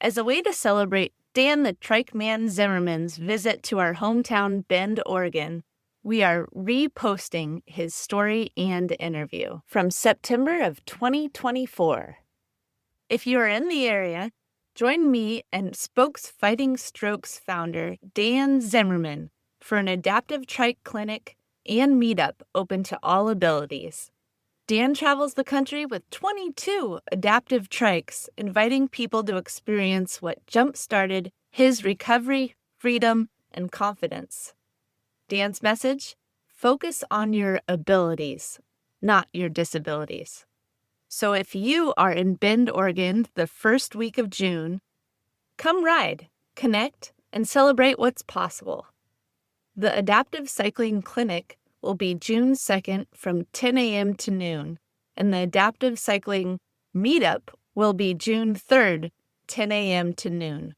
as a way to celebrate Dan The-Trike-Man Zimmerman's visit to our hometown Bend, Oregon, we are reposting his story and interview from September of 2024. If you are in the area, join me and Spokes Fighting Strokes founder Dan Zimmerman for an adaptive trike clinic and meetup open to all abilities. Dan travels the country with 22 adaptive trikes, inviting people to experience what jump-started his recovery, freedom, and confidence. Dan's message? Focus on your abilities, not your disabilities. So if you are in Bend, Oregon the first week of June, come ride, connect, and celebrate what's possible. The Adaptive Cycling Clinic will be June 2nd from 10 a.m. to noon, and the Adaptive Cycling Meetup will be June 3rd, 10 a.m. to noon.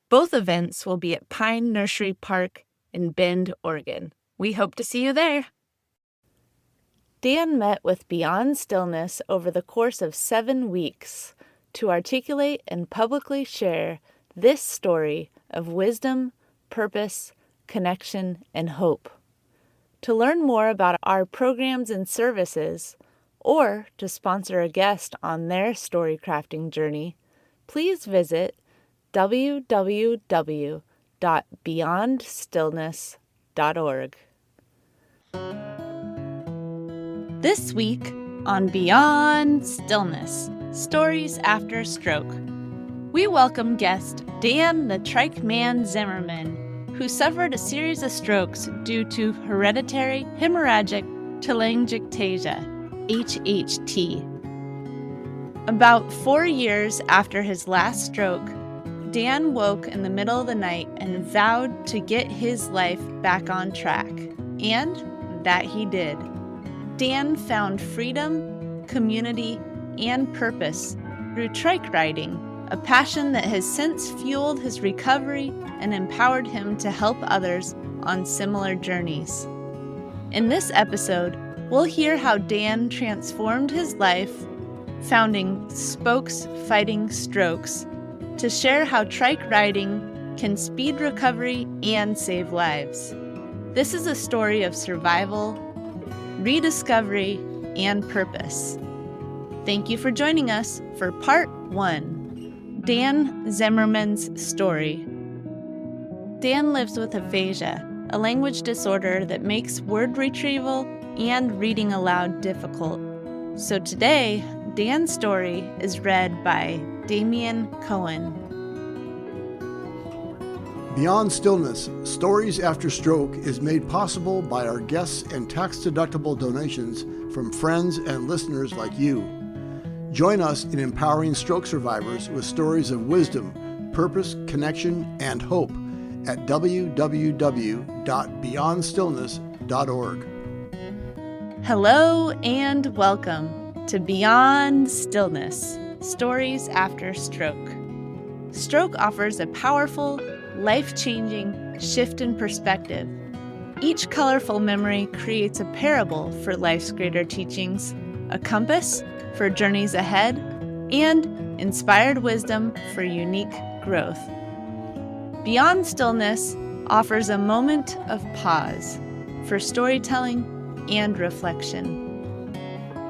Both events will be at Pine Nursery Park in Bend, Oregon. We hope to see you there. Dan met with Beyond Stillness over the course of 7 weeks to articulate and publicly share this story of wisdom, purpose, connection, and hope. To learn more about our programs and services, or to sponsor a guest on their story crafting journey, please visit www.beyondstillness.org. This week on Beyond Stillness, Stories After Stroke, we welcome guest Dan The-Trike-Man Zimmerman, who suffered a series of strokes due to Hereditary Hemorrhagic Telangiectasia, HHT. About 4 years after his last stroke, Dan woke in the middle of the night and vowed to get his life back on track, and that he did. Dan found freedom, community, and purpose through trike riding, a passion that has since fueled his recovery and empowered him to help others on similar journeys. In this episode, we'll hear how Dan transformed his life, founding Spokes Fighting Strokes, to share how trike riding can speed recovery and save lives. This is a story of survival, rediscovery, and purpose. Thank you for joining us for Part 1. Dan Zimmerman's story. Dan lives with aphasia, a language disorder that makes word retrieval and reading aloud difficult. So today, Dan's story is read by Damian Cohen. Beyond Stillness, Stories After Stroke is made possible by our guests and tax-deductible donations from friends and listeners like you. Join us in empowering stroke survivors with stories of wisdom, purpose, connection, and hope at www.beyondstillness.org. Hello and welcome to Beyond Stillness, Stories After Stroke. Stroke offers a powerful, life-changing shift in perspective. Each colorful memory creates a parable for life's greater teachings, a compass for journeys ahead, and inspired wisdom for unique growth. Beyond Stillness offers a moment of pause for storytelling and reflection.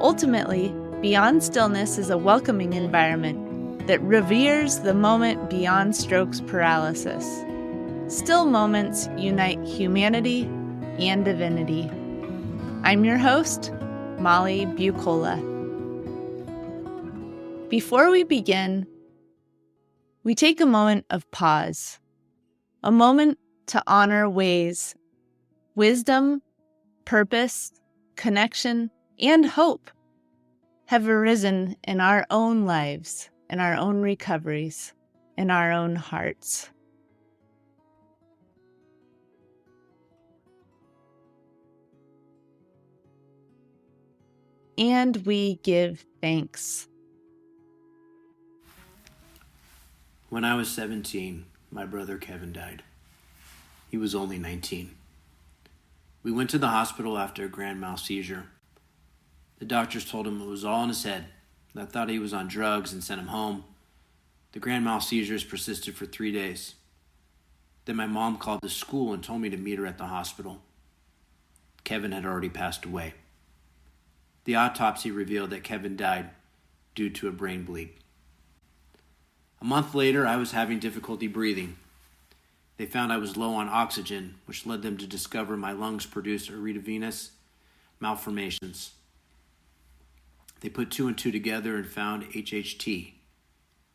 Ultimately, Beyond Stillness is a welcoming environment that reveres the moment beyond stroke's paralysis. Still moments unite humanity and divinity. I'm your host, Molly Bucola. Before we begin, we take a moment of pause, a moment to honor ways wisdom, purpose, connection, and hope have arisen in our own lives, in our own recoveries, in our own hearts. And we give thanks. When I was 17, my brother Kevin died. He was only 19. We went to the hospital after a grand mal seizure. The doctors told him it was all in his head. I thought he was on drugs and sent him home. The grand mal seizures persisted for 3 days. Then my mom called the school and told me to meet her at the hospital. Kevin had already passed away. The autopsy revealed that Kevin died due to a brain bleed. A month later, I was having difficulty breathing. They found I was low on oxygen, which led them to discover my lungs produced irritavenous malformations. They put 2 and 2 together and found HHT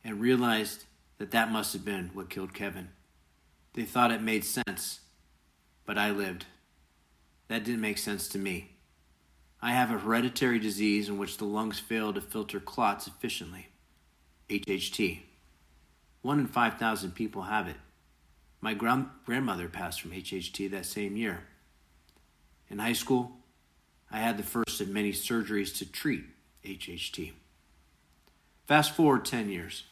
and realized that must have been what killed Kevin. They thought it made sense, but I lived. That didn't make sense to me. I have a hereditary disease in which the lungs fail to filter clots efficiently. HHT. 1 in 5,000 people have it. My grandmother passed from HHT that same year. In high school, I had the first of many surgeries to treat HHT. Fast forward 10 years.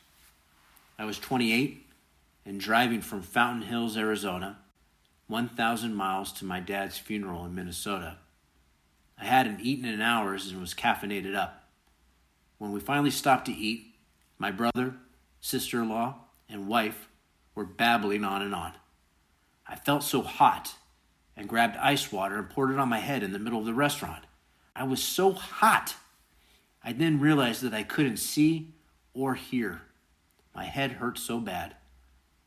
I was 28 and driving from Fountain Hills, Arizona, 1,000 miles to my dad's funeral in Minnesota. I hadn't eaten in hours and was caffeinated up. When we finally stopped to eat, my brother, sister-in-law, and wife were babbling on and on. I felt so hot and grabbed ice water and poured it on my head in the middle of the restaurant. I was so hot. I then realized that I couldn't see or hear. My head hurt so bad.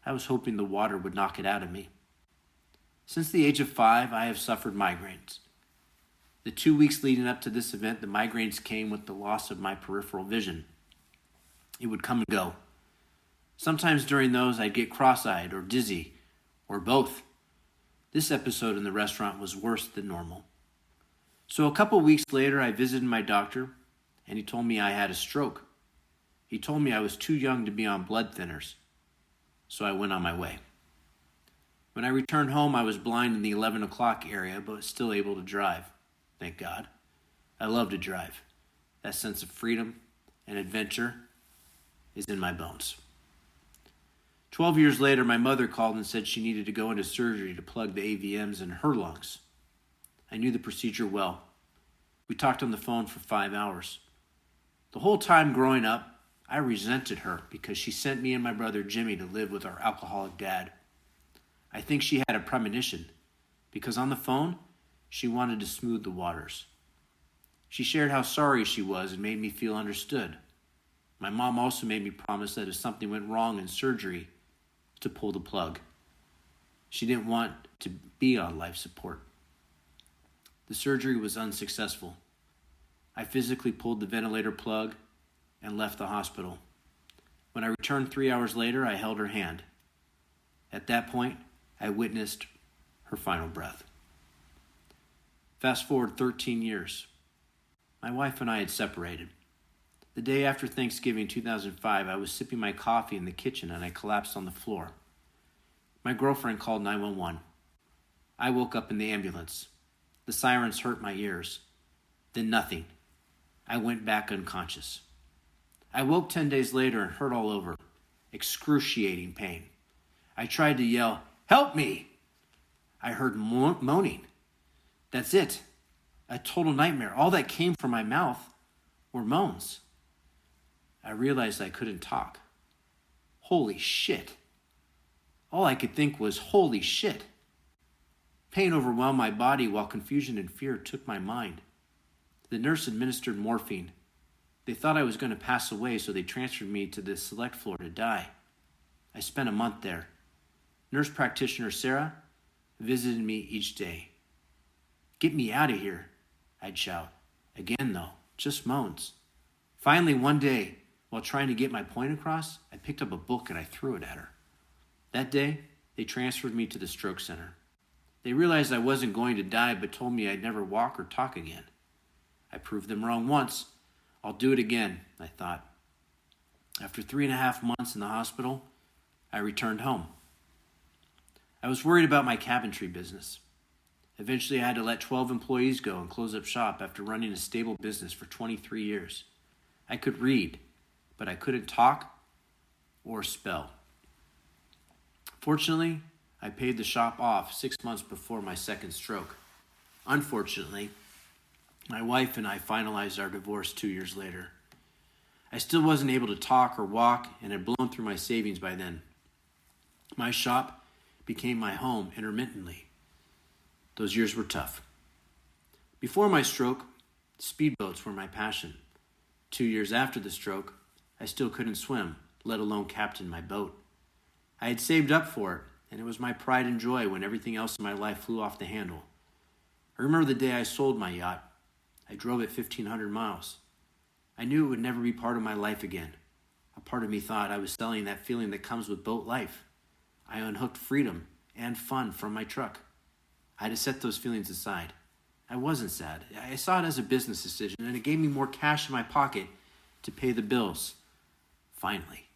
I was hoping the water would knock it out of me. Since the age of 5, I have suffered migraines. The 2 weeks leading up to this event, the migraines came with the loss of my peripheral vision. It would come and go. Sometimes during those, I'd get cross-eyed or dizzy, or both. This episode in the restaurant was worse than normal. So a couple weeks later, I visited my doctor, and he told me I had a stroke. He told me I was too young to be on blood thinners. So I went on my way. When I returned home, I was blind in the 11 o'clock area, but was still able to drive. Thank God. I love to drive. That sense of freedom and adventure is in my bones. 12 years later, my mother called and said she needed to go into surgery to plug the AVMs in her lungs. I knew the procedure well. We talked on the phone for 5 hours. The whole time growing up, I resented her because she sent me and my brother Jimmy to live with our alcoholic dad. I think she had a premonition because on the phone, she wanted to smooth the waters. She shared how sorry she was and made me feel understood. My mom also made me promise that if something went wrong in surgery, to pull the plug. She didn't want to be on life support. The surgery was unsuccessful. I physically pulled the ventilator plug and left the hospital. When I returned 3 hours later, I held her hand. At that point, I witnessed her final breath. Fast forward 13 years. My wife and I had separated. The day after Thanksgiving 2005, I was sipping my coffee in the kitchen and I collapsed on the floor. My girlfriend called 911. I woke up in the ambulance. The sirens hurt my ears. Then nothing. I went back unconscious. I woke 10 days later and hurt all over. Excruciating pain. I tried to yell, "Help me!" I heard moaning. That's it. A total nightmare. All that came from my mouth were moans. I realized I couldn't talk. Holy shit. All I could think was, holy shit. Pain overwhelmed my body while confusion and fear took my mind. The nurse administered morphine. They thought I was going to pass away, so they transferred me to the select floor to die. I spent a month there. Nurse practitioner Sarah visited me each day. "Get me out of here," I'd shout. Again, though, just moans. Finally, one day, while trying to get my point across, I picked up a book and I threw it at her. That day, they transferred me to the stroke center. They realized I wasn't going to die, but told me I'd never walk or talk again. I proved them wrong once. I'll do it again, I thought. After 3.5 months in the hospital, I returned home. I was worried about my cabinetry business. Eventually, I had to let 12 employees go and close up shop after running a stable business for 23 years. I could read, but I couldn't talk or spell. Fortunately, I paid the shop off 6 months before my second stroke. Unfortunately, my wife and I finalized our divorce 2 years later. I still wasn't able to talk or walk and had blown through my savings by then. My shop became my home intermittently. Those years were tough. Before my stroke, speedboats were my passion. 2 years after the stroke, I still couldn't swim, let alone captain my boat. I had saved up for it, and it was my pride and joy when everything else in my life flew off the handle. I remember the day I sold my yacht. I drove it 1,500 miles. I knew it would never be part of my life again. A part of me thought I was selling that feeling that comes with boat life. I unhooked freedom and fun from my truck. I had to set those feelings aside. I wasn't sad. I saw it as a business decision, and it gave me more cash in my pocket to pay the bills. Finally.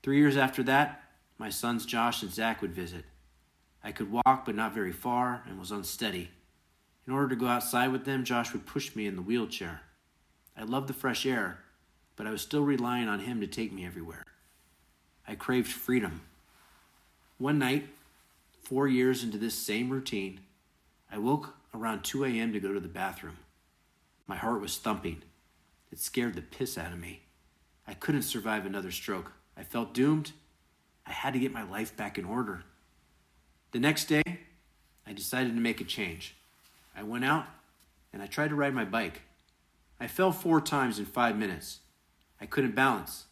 3 years after that, my sons Josh and Zach would visit. I could walk, but not very far, and was unsteady. In order to go outside with them, Josh would push me in the wheelchair. I loved the fresh air, but I was still relying on him to take me everywhere. I craved freedom. One night, 4 years into this same routine, I woke around 2 a.m. to go to the bathroom. My heart was thumping. It scared the piss out of me. I couldn't survive another stroke. I felt doomed. I had to get my life back in order. The next day, I decided to make a change. I went out and I tried to ride my bike. I fell 4 times in 5 minutes. I couldn't balance.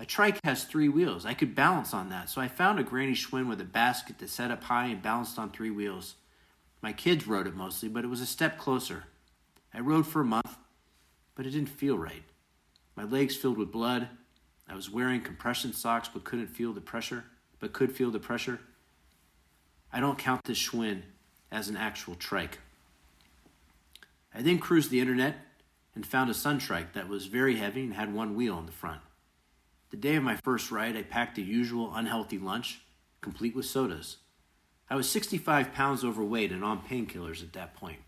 A trike has 3 wheels. I could balance on that, so I found a granny Schwinn with a basket that set up high and balanced on 3 wheels. My kids rode it mostly, but it was a step closer. I rode for a month, but it didn't feel right. My legs filled with blood. I was wearing compression socks, but could feel the pressure. I don't count this Schwinn as an actual trike. I then cruised the internet and found a Sun Trike that was very heavy and had 1 wheel on the front. The day of my first ride, I packed the usual unhealthy lunch, complete with sodas. I was 65 pounds overweight and on painkillers at that point.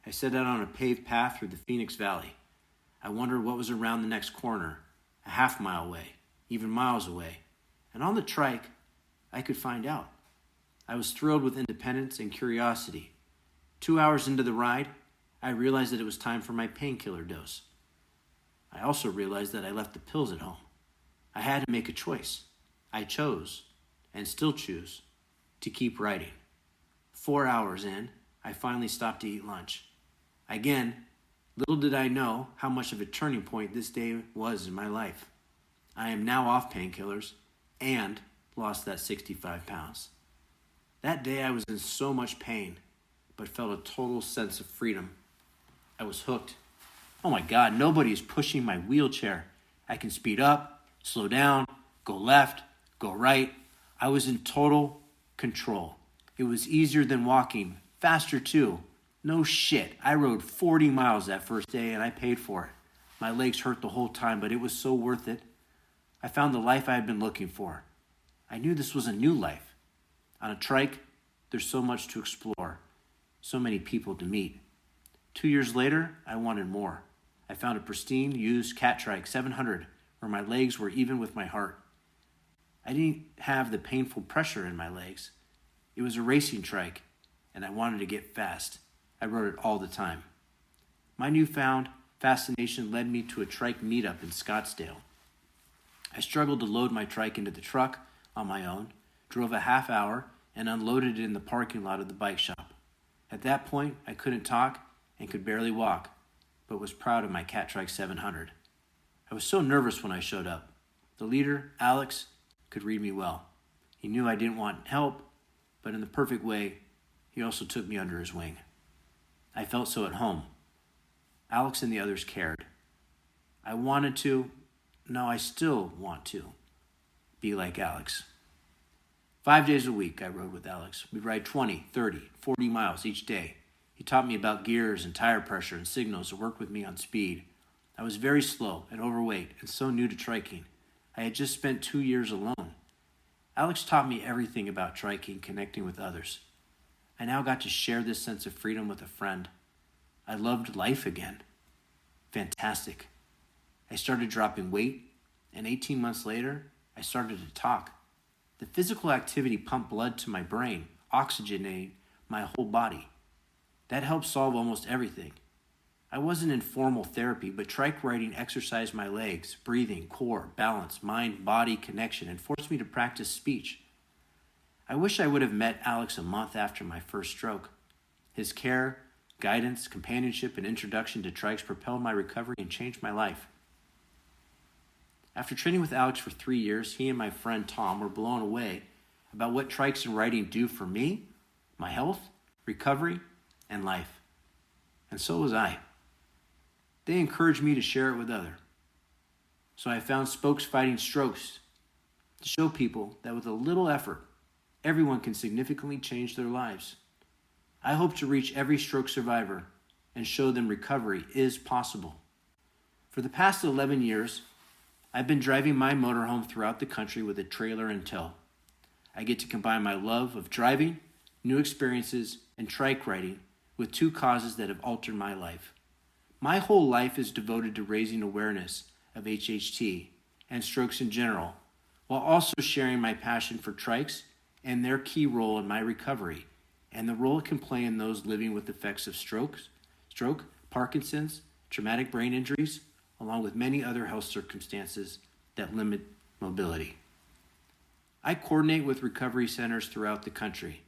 I set out on a paved path through the Phoenix Valley. I wondered what was around the next corner, a half mile away, even miles away. And on the trike, I could find out. I was thrilled with independence and curiosity. 2 hours into the ride, I realized that it was time for my painkiller dose. I also realized that I left the pills at home. I had to make a choice. I chose, and still choose, to keep riding. 4 hours in, I finally stopped to eat lunch. Again, little did I know how much of a turning point this day was in my life. I am now off painkillers and lost that 65 pounds. That day I was in so much pain, but felt a total sense of freedom. I was hooked. Oh my God, nobody is pushing my wheelchair. I can speed up, slow down, go left, go right. I was in total control. It was easier than walking, faster too. No shit. I rode 40 miles that first day and I paid for it. My legs hurt the whole time, but it was so worth it. I found the life I had been looking for. I knew this was a new life. On a trike, there's so much to explore, so many people to meet. 2 years later, I wanted more. I found a pristine, used Cat Trike 700 where my legs were even with my heart. I didn't have the painful pressure in my legs. It was a racing trike, and I wanted to get fast. I rode it all the time. My newfound fascination led me to a trike meetup in Scottsdale. I struggled to load my trike into the truck on my own, drove a half hour, and unloaded it in the parking lot of the bike shop. At that point, I couldn't talk and could barely walk, but was proud of my Cat Trike 700. I was so nervous when I showed up. The leader, Alex, could read me well. He knew I didn't want help, but in the perfect way, he also took me under his wing. I felt so at home. Alex and the others cared. I still want to be like Alex. 5 days a week I rode with Alex. We'd ride 20, 30, 40 miles each day. He taught me about gears and tire pressure and signals and worked with me on speed. I was very slow and overweight and so new to triking. I had just spent 2 years alone. Alex taught me everything about triking, connecting with others. I now got to share this sense of freedom with a friend. I loved life again. Fantastic. I started dropping weight, and 18 months later, I started to talk. The physical activity pumped blood to my brain, oxygenated my whole body. That helped solve almost everything. I wasn't in formal therapy, but trike riding exercised my legs, breathing, core, balance, mind-body connection, and forced me to practice speech. I wish I would have met Alex a month after my first stroke. His care, guidance, companionship, and introduction to trikes propelled my recovery and changed my life. After training with Alex for 3 years, he and my friend Tom were blown away about what trikes and riding do for me, my health, recovery, and life. And so was I. They encouraged me to share it with others. So I found Spokes Fighting Strokes to show people that with a little effort, everyone can significantly change their lives. I hope to reach every stroke survivor and show them recovery is possible. For the past 11 years, I've been driving my motorhome throughout the country with a trailer in tow. I get to combine my love of driving, new experiences, and trike riding with two causes that have altered my life. My whole life is devoted to raising awareness of HHT and strokes in general, while also sharing my passion for trikes and their key role in my recovery and the role it can play in those living with effects of stroke, Parkinson's, traumatic brain injuries, along with many other health circumstances that limit mobility. I coordinate with recovery centers throughout the country.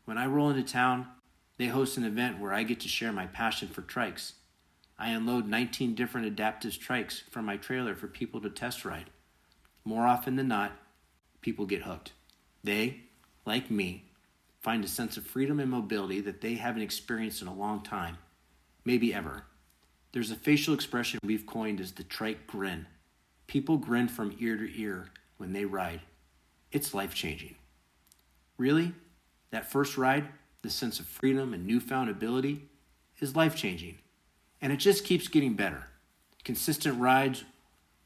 When I roll into town, they host an event where I get to share my passion for trikes. I unload 19 different adaptive trikes from my trailer for people to test ride. More often than not, people get hooked. They, like me, find a sense of freedom and mobility that they haven't experienced in a long time, maybe ever. There's a facial expression we've coined as the trike grin. People grin from ear to ear when they ride. It's life-changing. Really, that first ride, the sense of freedom and newfound ability, is life-changing. And it just keeps getting better. Consistent rides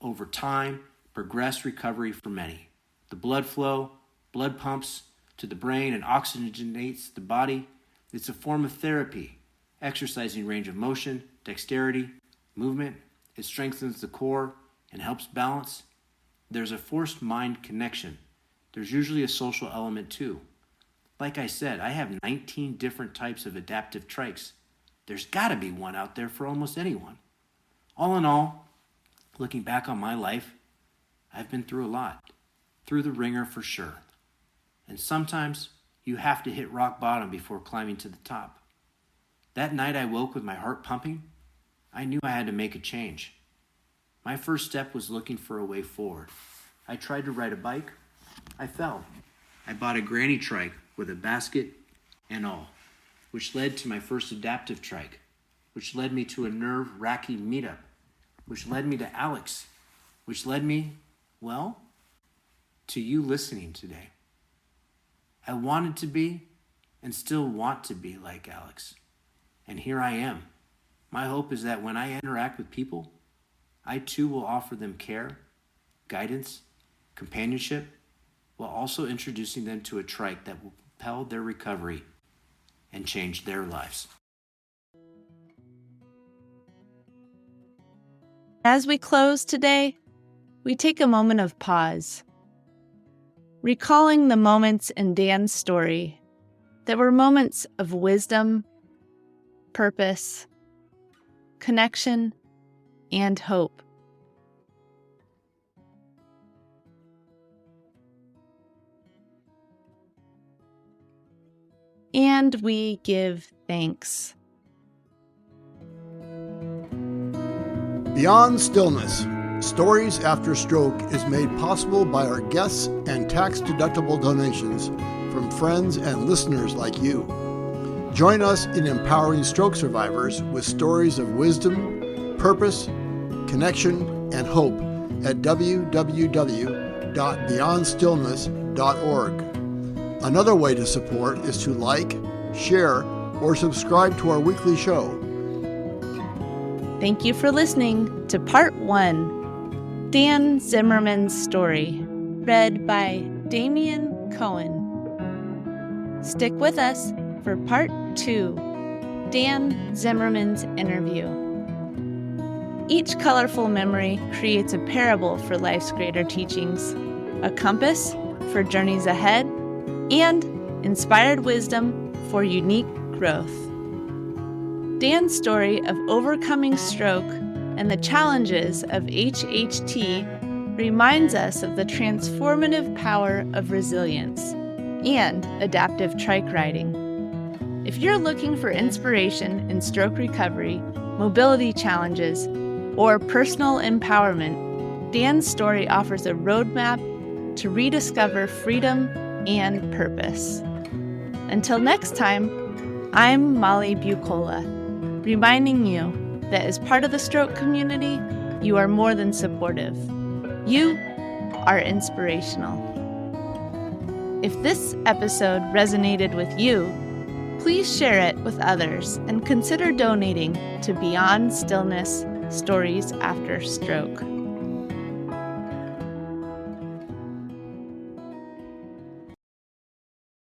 over time progress recovery for many. The blood flow, blood pumps to the brain and oxygenates the body. It's a form of therapy, exercising range of motion, dexterity, movement. It strengthens the core and helps balance. There's a forced mind connection. There's usually a social element too. Like I said, I have 19 different types of adaptive trikes. There's got to be one out there for almost anyone. All in all, looking back on my life, I've been through a lot. Through the ringer for sure. And sometimes you have to hit rock bottom before climbing to the top. That night I woke with my heart pumping. I knew I had to make a change. My first step was looking for a way forward. I tried to ride a bike. I fell. I bought a granny trike with a basket and all, which led to my first adaptive trike, which led me to a nerve-wracking meetup, which led me to Alex, which led me, well, to you listening today. I wanted to be and still want to be like Alex. And here I am. My hope is that when I interact with people, I too will offer them care, guidance, companionship, while also introducing them to a trike that will propel their recovery and change their lives. As we close today, we take a moment of pause, recalling the moments in Dan's story that were moments of wisdom, purpose, connection, and hope. And we give thanks. Beyond Stillness, Stories After Stroke is made possible by our guests and tax-deductible donations from friends and listeners like you. Join us in empowering stroke survivors with stories of wisdom, purpose, connection, and hope at www.beyondstillness.org. Another way to support is to like, share, or subscribe to our weekly show. Thank you for listening to Part 1, Dan Zimmerman's Story, read by Damian Cohen. Stick with us for Part 2, Dan Zimmerman's interview. Each colorful memory creates a parable for life's greater teachings, a compass for journeys ahead, and inspired wisdom for unique growth. Dan's story of overcoming stroke and the challenges of HHT reminds us of the transformative power of resilience and adaptive trike riding. If you're looking for inspiration in stroke recovery, mobility challenges, or personal empowerment, Dan's story offers a roadmap to rediscover freedom and purpose. Until next time, I'm Molly Bucola, reminding you that as part of the stroke community, you are more than supportive. You are inspirational. If this episode resonated with you, please share it with others and consider donating to Beyond Stillness, Stories After Stroke.